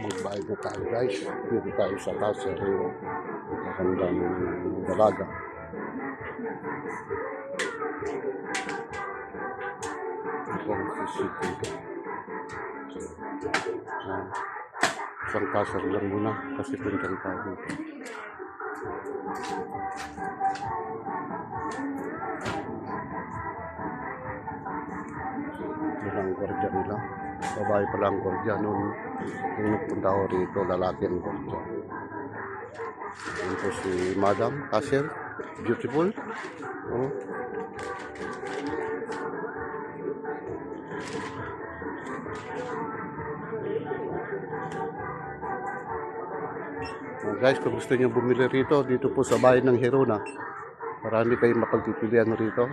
Magbayad na tayo guys. Dito tayo sa Casa Rio. Maganda ng dalaga. Ito ang CCTV. Isang Casa Rio lang muna kasi puntan tayo dito. Yan ang gwardiya nila. Babae pala ang gwardiya noon. Nung nagpunta ako rito, lalaki ang gwardiya. Yan po si Madam Cashier. Beautiful. Oh. Guys, kung gusto niyo bumili rito, dito po sa bayan ng Hirona. Marami kayong mapagpipilian rito.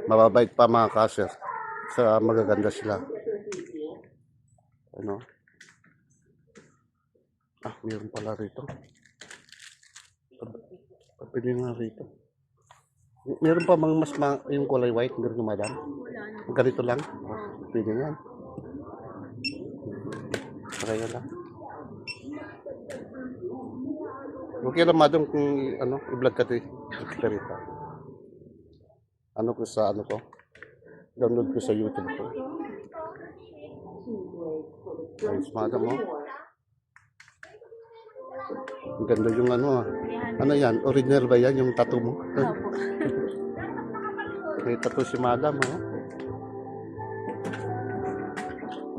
Mababait pa mga cashier. Sa magaganda sila. Ano? Ah, mayroon pala rito. Pwede nga rito. Meron pa mga yung kulay white, meron na madam? Ganito lang? Pwede nga. Kaya lang. Okay lang madam kung ano, i-vlog ka rito. Ano ko sa ano ko? Download ko sa YouTube ko. Nice madam mo. Ang ganda yung ano ah. Ano yan? Original ba yan? Yung tattoo mo? May tattoo si madam oh.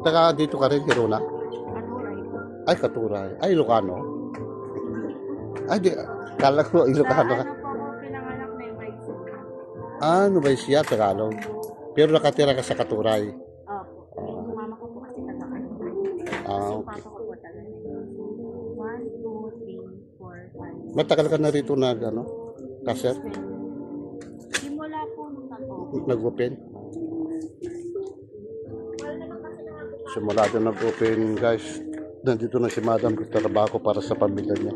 Taka dito ka rin, Hirona? Ay, Katuray. Ay, Ilocano? Ay, di, kala ko Ilocano ka. Ano ba siya? Tagalog. Pero nakatira ka sa Katuray. Opo. Yung mama ko po kasi taga-ano. Okay. Papa ko po taga-ano. 1, 2, 3, 4, 5. Matagal ka na rito nag, ano? Cashier? Simula po nung ako. Nag-open? Simula din nag-open, guys. Nandito na si madam. Trabaho para sa pamilya niya.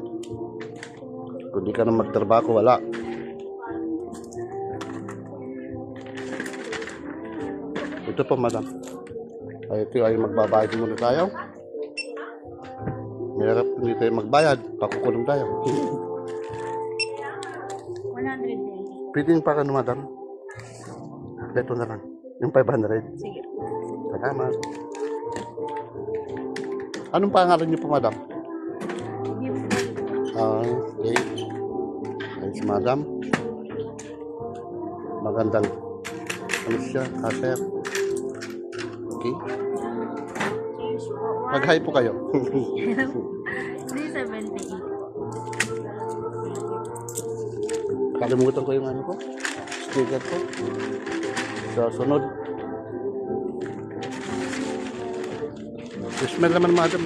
Kung di ka na magtrabaho, wala. Ito po, madam. Ay, ito ay magbabayad muna tayo. Mayroon hindi tayo magbayad. Pakukulong tayo. 100 Pwede yung pa ka no, madam? Ito na lang. Yung 500. Sige. Salamat. Anong pangalan niyo po, madam? Okay. Thanks, madam. Magandang ano siya, cashier. Okay. Mag-hi po kayo. 378. Kalimutan ko yung ano ko. Sticker ko. So, sunod. Smell naman madam.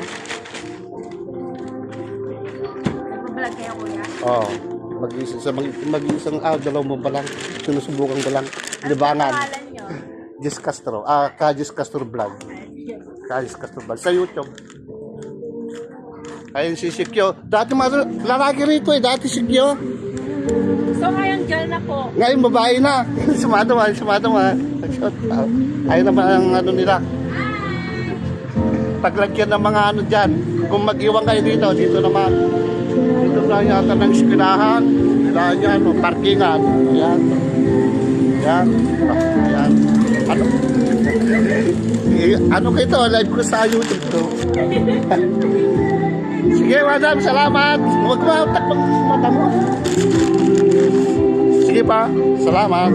Nag-vlog kayo kuya? Oo. Mag-isang dalawang pa lang. Sinusubukan ko lang. Libangan. Ano pangalan nyo? Jess Castro. Ka-Jess Castro Vlog. Ka-Jess Castro Vlog. Sa YouTube. Ayun si Sikyo. Dati lalaki rito eh. Dati Sikyo. So ngayon girl na po. Ngayon babae na. Sumadama. Ayun naman ang ano nila. Paglagyan ng mga ano dyan. Kung mag-iwan kayo dito, dito naman. Dito na yata ng eskwelahan. Kailangan yan, parkingan. Ayan. Ayan. Ayan. Ano? Ano ko ito? Live ko sa YouTube to. Sige, madam. Salamat. Huwag mo takbang mata mo. Sige pa. Salamat.